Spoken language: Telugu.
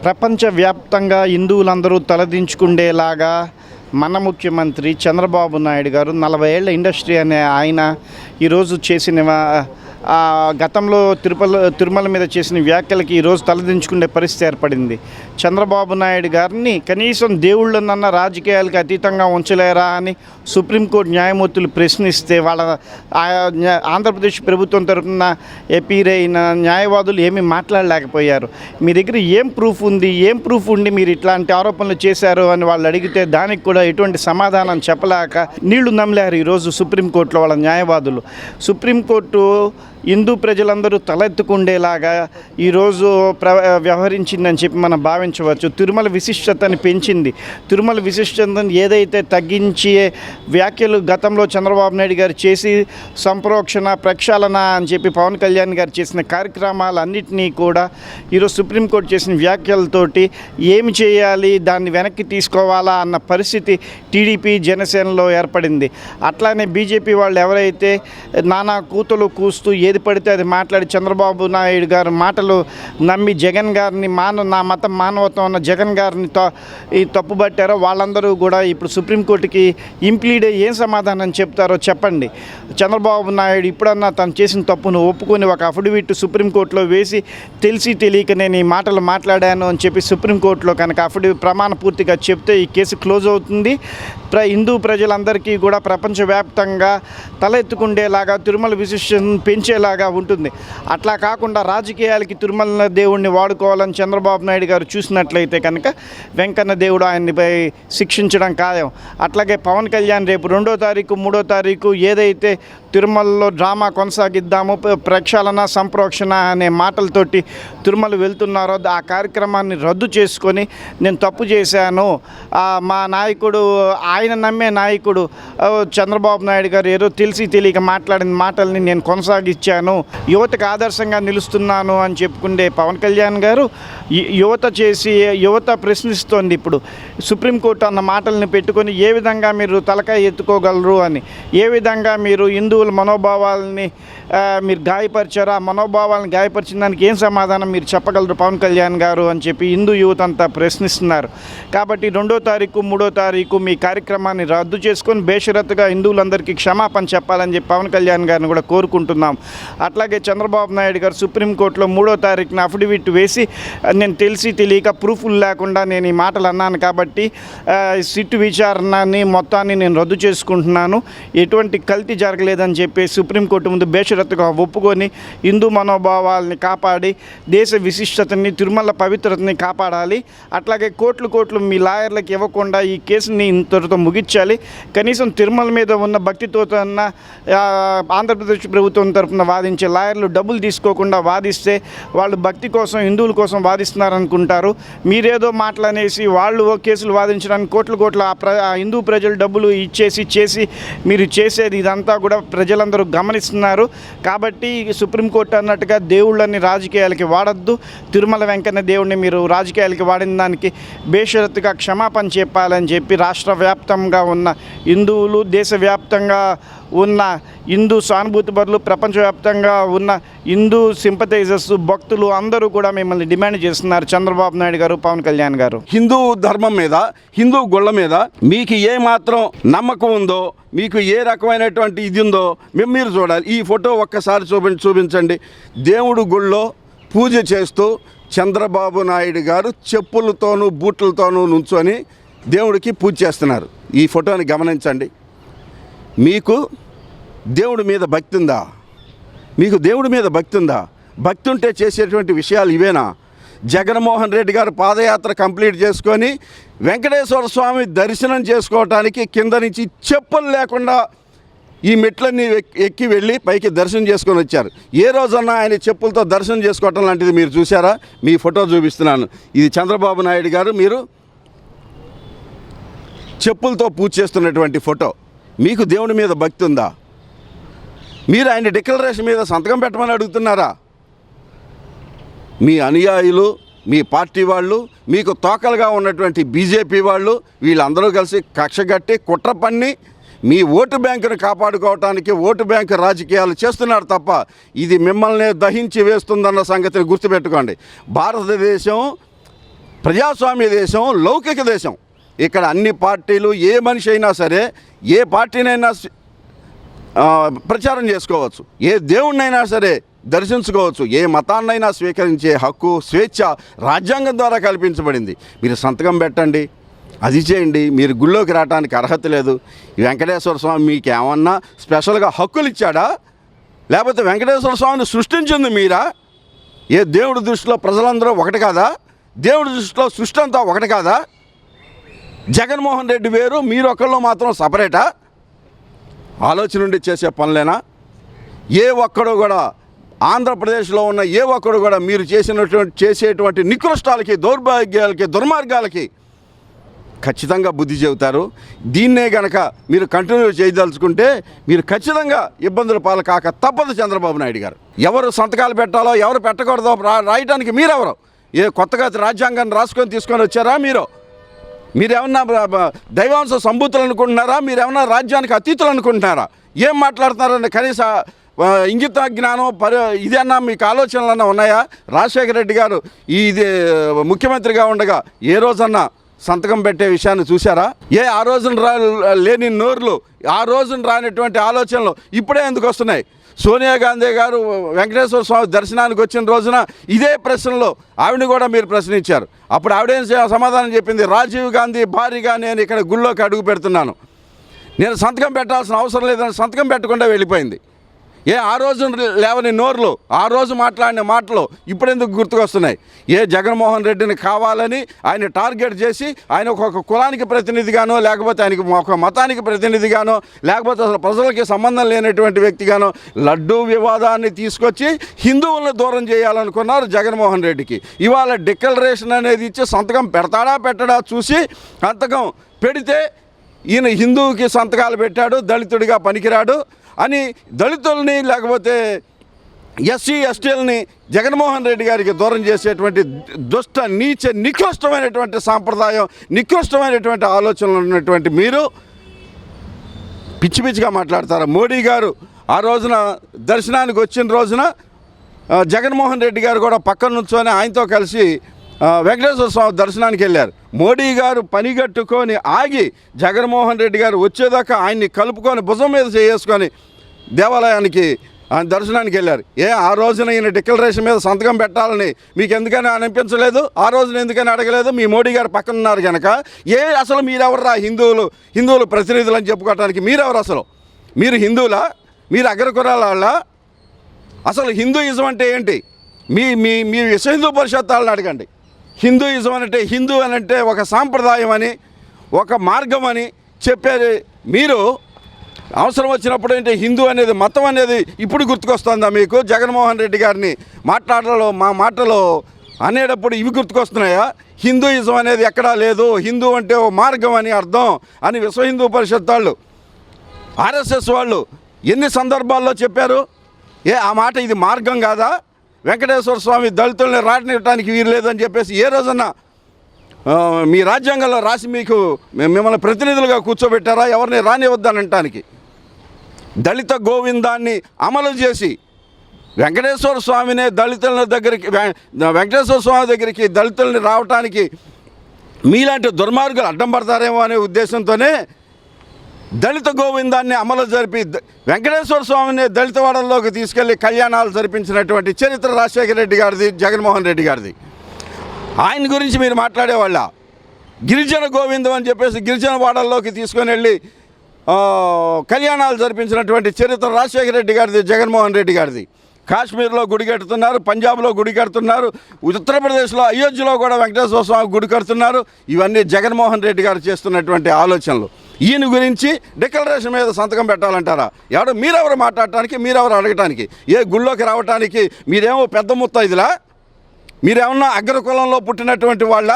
ప్రపంచవ్యాప్తంగా హిందువులందరూ తలదించుకుండేలాగా మన ముఖ్యమంత్రి చంద్రబాబు నాయుడు గారు 40 ఏళ్ల ఇండస్ట్రీ అనే ఆయన ఈరోజు చేసిన గతంలో తిరుమల మీద చేసిన వ్యాఖ్యలకి ఈరోజు తలదించుకునే పరిస్థితి ఏర్పడింది. చంద్రబాబు నాయుడు గారిని కనీసం దేవుళ్ళనన్న రాజకీయాలకు అతీతంగా ఉంచలేరా అని సుప్రీంకోర్టు న్యాయమూర్తులు ప్రశ్నిస్తే వాళ్ళ ఆంధ్రప్రదేశ్ ప్రభుత్వం తరఫున ఎపీరైన న్యాయవాదులు ఏమీ మాట్లాడలేకపోయారు. మీ దగ్గర ఏం ప్రూఫ్ ఉండి మీరు ఇట్లాంటి ఆరోపణలు చేశారు అని వాళ్ళు అడిగితే దానికి కూడా ఎటువంటి సమాధానం చెప్పలేక నీళ్లు నమ్మలేరు ఈరోజు సుప్రీంకోర్టులో వాళ్ళ న్యాయవాదులు. సుప్రీంకోర్టు హిందూ ప్రజలందరూ తలెత్తుకుండేలాగా ఈరోజు వ్యవహరించిందని చెప్పి మనం భావించవచ్చు. తిరుమల విశిష్టతని పెంచింది. తిరుమల విశిష్టతను ఏదైతే తగ్గించే వ్యాఖ్యలు గతంలో చంద్రబాబు నాయుడు గారు చేసి సంప్రోక్షణ ప్రక్షాళన అని చెప్పి పవన్ కళ్యాణ్ గారు చేసిన కార్యక్రమాలన్నింటినీ కూడా ఈరోజు సుప్రీంకోర్టు చేసిన వ్యాఖ్యలతోటి ఏమి చేయాలి, దాన్ని వెనక్కి తీసుకోవాలా అన్న పరిస్థితి టీడీపీ జనసేనలో ఏర్పడింది. అట్లానే బీజేపీ వాళ్ళు ఎవరైతే నానా కూతలు కూస్తూ ఏది పడితే అది మాట్లాడి చంద్రబాబు నాయుడు గారు మాటలు నమ్మి జగన్ గారిని నా మతం మానవత్వం అన్న జగన్ గారిని తప్పుబట్టారో వాళ్ళందరూ కూడా ఇప్పుడు సుప్రీంకోర్టుకి ఇంప్లీడ్ అయ్యి ఏం సమాధానం చెప్తారో చెప్పండి. చంద్రబాబు నాయుడు ఇప్పుడన్నా తను చేసిన తప్పును ఒప్పుకొని ఒక అఫిడవిట్ సుప్రీంకోర్టులో వేసి తెలిసి తెలియక నేను ఈ మాటలు మాట్లాడాను అని చెప్పి సుప్రీంకోర్టులో కనుక ప్రమాణ పూర్తిగా చెప్తే ఈ కేసు క్లోజ్ అవుతుంది. హిందూ ప్రజలందరికీ కూడా ప్రపంచవ్యాప్తంగా తలెత్తుకుండేలాగా తిరుమల విశిష్టతను పెంచేలాగా ఉంటుంది. అట్లా కాకుండా రాజకీయాలకి తిరుమల దేవుడిని వాడుకోవాలని చంద్రబాబు నాయుడు గారు చూసినట్లయితే కనుక వెంకన్న దేవుడు ఆయన్నిపై శిక్షించడం ఖాయం. అట్లాగే పవన్ కళ్యాణ్ రేపు 2వ తారీఖు 3వ తారీఖు ఏదైతే తిరుమలలో డ్రామా కొనసాగిద్దాము, ప్రక్షాళన సంప్రోక్షణ అనే మాటలతోటి తిరుమల వెళ్తున్నారో ఆ కార్యక్రమాన్ని రద్దు చేసుకొని నేను తప్పు చేశాను, మా నాయకుడు ఆయన నమ్మే నాయకుడు చంద్రబాబు నాయుడు గారు ఏదో తెలిసి తెలియక మాట్లాడిన మాటల్ని నేను కొనసాగించాను, యువతకు ఆదర్శంగా నిలుస్తున్నాను అని చెప్పుకుండే పవన్ కళ్యాణ్ గారు యువత ప్రశ్నిస్తోంది ఇప్పుడు సుప్రీంకోర్టు అన్న మాటల్ని పెట్టుకొని ఏ విధంగా మీరు తలకాయ ఎత్తుకోగలరు అని, ఏ విధంగా మీరు హిందువుల మనోభావాలని మీరు గాయపరిచారు, ఆ మనోభావాలను గాయపరిచిన దానికి ఏం సమాధానం మీరు చెప్పగలరు పవన్ కళ్యాణ్ గారు అని చెప్పి హిందూ యువత అంతా ప్రశ్నిస్తున్నారు. కాబట్టి 2వ తారీఖు 3వ తారీఖు మీ కార్యక్రమాన్ని రద్దు చేసుకొని బేషరతుగా హిందువులందరికీ క్షమాపణ చెప్పాలని చెప్పి పవన్ కళ్యాణ్ గారిని కూడా కోరుకుంటున్నాం. అట్లాగే చంద్రబాబు నాయుడు గారు సుప్రీంకోర్టులో 3వ తారీఖున అఫిడవిట్ వేసి నేను తెలిసి తెలియక ప్రూఫ్లు లేకుండా నేను ఈ మాటలు అన్నాను కాబట్టి సిట్ విచారణని మొత్తాన్ని నేను రద్దు చేసుకుంటున్నాను, ఎటువంటి కల్తీ జరగలేదని చెప్పి సుప్రీంకోర్టు ముందు బేషరతుగా ఒప్పుకొని హిందూ మనోభావాలని కాపాడి దేశ విశిష్టతని తిరుమల పవిత్రతని కాపాడాలి. అట్లాగే కోట్లు మీ లాయర్లకు ఇవ్వకుండా ఈ కేసుని ఇంతటితో ముగించాలి. కనీసం తిరుమల మీద ఉన్న భక్తితో ఆంధ్రప్రదేశ్ ప్రభుత్వం తరఫున వాదించే లాయర్లు డబ్బులు తీసుకోకుండా వాదిస్తే వాళ్ళు భక్తి కోసం హిందువుల కోసం వాదిస్తున్నారనుకుంటారు. మీరేదో మాటలనేసి వాళ్ళు కేసులు వాదించడానికి కోట్ల హిందూ ప్రజలు డబ్బులు చేసి మీరు చేసేది ఇదంతా కూడా ప్రజలందరూ గమనిస్తున్నారు. కాబట్టి సుప్రీంకోర్టు అన్నట్టుగా దేవుళ్ళని రాజకీయాలకి వాడద్దు, తిరుమల వెంకన్న దేవుడిని మీరు రాజకీయాలకి వాడిన దానికి బేషరతుగా క్షమాపణ చెప్పాలని చెప్పి రాష్ట్ర వ్యాప్తంగా ఉన్న హిందువులు, దేశవ్యాప్తంగా ఉన్న హిందూ సానుభూతిపరులు, ప్రపంచవ్యాప్తంగా ఉన్న హిందూ సింపథైజర్స్, భక్తులు అందరూ కూడా మిమ్మల్ని డిమాండ్ చేస్తున్నారు చంద్రబాబు నాయుడు గారు, పవన్ కళ్యాణ్ గారు. హిందూ ధర్మం మీద, హిందూ గుళ్ళ మీద మీకు ఏ మాత్రం నమ్మకం ఉందో, మీకు ఏ రకమైనటువంటి ఇది ఉందో మీరు చూడాలి. ఈ ఫోటో ఒక్కసారి చూపించండి. దేవుడు గుళ్ళో పూజ చేస్తూ చంద్రబాబు నాయుడు గారు చెప్పులతోనూ బూట్లతోనూ నుంచొని దేవుడికి పూజ చేస్తున్నారు. ఈ ఫోటోని గమనించండి. మీకు దేవుడి మీద భక్తి ఉందా? మీకు దేవుడి మీద భక్తి ఉందా? భక్తి ఉంటే చేసేటువంటి విషయాలు ఇవేనా? జగన్మోహన్ రెడ్డి గారు పాదయాత్ర కంప్లీట్ చేసుకొని వెంకటేశ్వర స్వామి దర్శనం చేసుకోవటానికి కింద నుంచి చెప్పులు లేకుండా ఈ మెట్లన్నీ ఎక్కి వెళ్ళి పైకి దర్శనం చేసుకొని వచ్చారు. ఏ రోజన్నా ఆయన చెప్పులతో దర్శనం చేసుకోవటం లాంటిది మీరు చూసారా? మీ ఫోటో చూపిస్తున్నాను. ఇది చంద్రబాబు నాయుడు గారు మీరు చెప్పులతో పూజ చేస్తున్నటువంటి ఫోటో. మీకు దేవుడి మీద భక్తి ఉందా? మీరు ఆయన డిక్లరేషన్ మీద సంతకం పెట్టమని అడుగుతున్నారా? మీ అనుయాయులు, మీ పార్టీ వాళ్ళు, మీకు తోకలుగా ఉన్నటువంటి బీజేపీ వాళ్ళు వీళ్ళందరూ కలిసి కక్షగట్టి కుట్ర పన్ని మీ ఓటు బ్యాంకును కాపాడుకోవటానికి ఓటు బ్యాంకు రాజకీయాలు చేస్తున్నారు తప్ప ఇది మిమ్మల్ని దహించి వేస్తుందన్న సంగతిని గుర్తుపెట్టుకోండి. భారతదేశం ప్రజాస్వామ్య దేశం, లౌకిక దేశం. ఇక్కడ అన్ని పార్టీలు, ఏ మనిషి అయినా సరే ఏ పార్టీనైనా ప్రచారం చేసుకోవచ్చు, ఏ దేవుణ్ణైనా సరే దర్శించుకోవచ్చు, ఏ మతాన్నైనా స్వీకరించే హక్కు, స్వేచ్ఛ రాజ్యాంగం ద్వారా కల్పించబడింది. మీరు సంతకం పెట్టండి, అది చేయండి, మీరు గుళ్ళోకి రావడానికి అర్హత లేదు. ఈ వెంకటేశ్వర స్వామి మీకు ఏమన్నా స్పెషల్గా హక్కులు ఇచ్చాడా? లేకపోతే వెంకటేశ్వర స్వామిని సృష్టించింది మీరా? ఏ దేవుడి దృష్టిలో ప్రజలందరూ ఒకటి కాదా? దేవుడి దృష్టిలో సృష్టి అంతా ఒకటి కాదా? జగన్మోహన్ రెడ్డి వేరు, మీరు ఒకళ్ళు మాత్రం సపరేటా? ఆలోచన ఉండి చేసే పనులేనా? ఏ ఒక్కడు కూడా ఆంధ్రప్రదేశ్లో ఉన్న ఏ ఒక్కడు కూడా మీరు చేసేటువంటి నికృష్టాలకి, దౌర్భాగ్యాలకి, దుర్మార్గాలకి ఖచ్చితంగా బుద్ధి చెబుతారు. దీన్నే గనక మీరు కంటిన్యూ చేయదలుచుకుంటే మీరు ఖచ్చితంగా ఇబ్బందుల పాలు కాక తప్పదు. చంద్రబాబు నాయుడు గారు ఎవరు సంతకాలు పెట్టాలో ఎవరు పెట్టకూడదో రాయటానికి మీరెవరు? ఏ కొత్తగా రాజ్యాంగాన్ని రాసుకొని తీసుకొని వచ్చారా? మీరేమన్నా దైవాంశ సంభూతులు అనుకుంటున్నారా? మీరేమన్నా రాజ్యానికి అతీతులు అనుకుంటున్నారా? ఏం మాట్లాడుతున్నారని కనీస ఇంగిత జ్ఞానం ఇదన్నా మీకు ఆలోచనలన్నా ఉన్నాయా? రాజశేఖర రెడ్డి గారు ఇది ముఖ్యమంత్రిగా ఉండగా ఏ రోజన్నా సంతకం పెట్టే విషయాన్ని చూసారా? ఆ రోజున లేని నోర్లు, ఆ రోజున రానటువంటి ఆలోచనలు ఇప్పుడే ఎందుకు వస్తున్నాయి? సోనియా గాంధీ గారు వెంకటేశ్వర స్వామి దర్శనానికి వచ్చిన రోజున ఇదే ప్రశ్నలో ఆవిడని కూడా మీరు ప్రశ్నించారు. అప్పుడు ఆవిడేం సమాధానం చెప్పింది? రాజీవ్ గాంధీ భారీగా నేను ఇక్కడ గుళ్ళోకి అడుగు పెడుతున్నాను, నేను సంతకం పెట్టాల్సిన అవసరం లేదని సంతకం పెట్టకుండా వెళ్ళిపోయింది. ఆ రోజు లేవని నోర్లు, ఆ రోజు మాట్లాడిన మాటలు ఇప్పుడెందుకు గుర్తుకొస్తున్నాయి? జగన్మోహన్ రెడ్డిని కావాలని ఆయన టార్గెట్ చేసి ఆయన ఒక కులానికి ప్రతినిధిగానో, లేకపోతే ఆయనకి ఒక మతానికి ప్రతినిధిగానో, లేకపోతే అసలు ప్రజలకి సంబంధం లేనటువంటి వ్యక్తిగానో లడ్డూ వివాదాన్ని తీసుకొచ్చి హిందువులను దూరం చేయాలనుకున్నారు జగన్మోహన్ రెడ్డికి. ఇవాళ డిక్లరేషన్ అనేది ఇచ్చి సంతకం పెడతాడా పెట్టడా చూసి సంతకం పెడితే ఈయన హిందువుకి సంతకాలు పెట్టాడు, దళితుడిగా పనికిరాడు అని దళితుల్ని లేకపోతే ఎస్సీ ఎస్టీలని జగన్మోహన్ రెడ్డి గారికి దూరం చేసేటువంటి దుష్ట నీచ నికృష్టమైనటువంటి సాంప్రదాయం, నికృష్టమైనటువంటి ఆలోచనలు ఉన్నటువంటి మీరు పిచ్చి పిచ్చిగా మాట్లాడతారు. మోడీ గారు ఆ రోజున దర్శనానికి వచ్చిన రోజున జగన్మోహన్ రెడ్డి గారు కూడా పక్కన నుంచొని ఆయనతో కలిసి వెంకటేశ్వర స్వామి దర్శనానికి వెళ్ళారు. మోడీ గారు పనిగట్టుకొని ఆగి జగన్మోహన్ రెడ్డి గారు వచ్చేదాకా ఆయన్ని కలుపుకొని భుజం మీద చేసుకొని దేవాలయానికి దర్శనానికి వెళ్ళారు. ఆ రోజున ఈయన డిక్లరేషన్ మీద సంతకం పెట్టాలని మీకు ఎందుకని అనిపించలేదు? ఆ రోజున ఎందుకని అడగలేదు? మీ మోడీ గారు పక్కన ఉన్నారు కనుక. అసలు మీరెవర్రా హిందువులు ప్రతినిధులు అని చెప్పుకోవడానికి? మీరెవరు అసలు? మీరు హిందువులా? మీరు అగ్రకులాల? అసలు హిందూయిజం అంటే ఏంటి? మీ విశ్వ హిందూ పరిషత్ వాళ్ళని అడగండి. హిందూయిజం హిందూ అనంటే ఒక సాంప్రదాయం అని, ఒక మార్గం అని చెప్పేది మీరు. అవసరం వచ్చినప్పుడు ఏంటి హిందూ అనేది, మతం అనేది ఇప్పుడు గుర్తుకొస్తుందా మీకు? జగన్మోహన్ రెడ్డి గారిని మా మాటలో అనేటప్పుడు ఇవి గుర్తుకొస్తున్నాయా? హిందూయిజం అనేది ఎక్కడా లేదు, హిందూ అంటే ఓ మార్గం అని అర్థం అని విశ్వ హిందూ పరిషత్ వాళ్ళు, ఆర్ఎస్ఎస్ వాళ్ళు ఎన్ని సందర్భాల్లో చెప్పారు? ఆ మాట ఇది మార్గం కాదా? వెంకటేశ్వర స్వామి దళితుల్ని రానివ్వడానికి వీలు లేదని చెప్పేసి ఏ రోజన్నా మీ రాజ్యాంగంలో రాసి మీకు మిమ్మల్ని ప్రతినిధులుగా కూర్చోబెట్టారా ఎవరిని రానివద్దనటానికి? దళిత గోవిందాన్ని అమలు చేసి వెంకటేశ్వర స్వామినే వెంకటేశ్వర స్వామి దగ్గరికి దళితుల్ని రావటానికి మీలాంటి దుర్మార్గులు అడ్డం పడతారేమో అనే ఉద్దేశంతోనే దళిత గోవిందాన్ని అమలు జరిపి వెంకటేశ్వర స్వామిని దళితవాడల్లోకి తీసుకెళ్లి కళ్యాణాలు జరిపించినటువంటి చరిత్ర రాజశేఖర రెడ్డి గారిది, జగన్మోహన్ రెడ్డి గారిది. ఆయన గురించి మీరు మాట్లాడేవాళ్ళ? గిరిజన గోవిందం అని చెప్పేసి గిరిజన వాడల్లోకి తీసుకొని వెళ్ళి కళ్యాణాలు జరిపించినటువంటి చరిత్ర రాజశేఖర రెడ్డి గారిది, జగన్మోహన్ రెడ్డి గారిది. కాశ్మీర్లో గుడి కడుతున్నారు, పంజాబ్లో గుడి కడుతున్నారు, ఉత్తరప్రదేశ్లో అయోధ్యలో కూడా వెంకటేశ్వర స్వామి గుడి కడుతున్నారు. ఇవన్నీ జగన్మోహన్ రెడ్డి గారు చేస్తున్నటువంటి ఆలోచనలు. ఈయన గురించి డిక్లరేషన్ మీద సంతకం పెట్టాలంటారా? మీరెవరు మాట్లాడటానికి, మీరెవరు అడగటానికి? గుళ్ళోకి రావటానికి మీరేమో పెద్ద ముత్తైదులా? మీరేమన్నా అగ్రకులంలో పుట్టినటువంటి వాళ్ళ?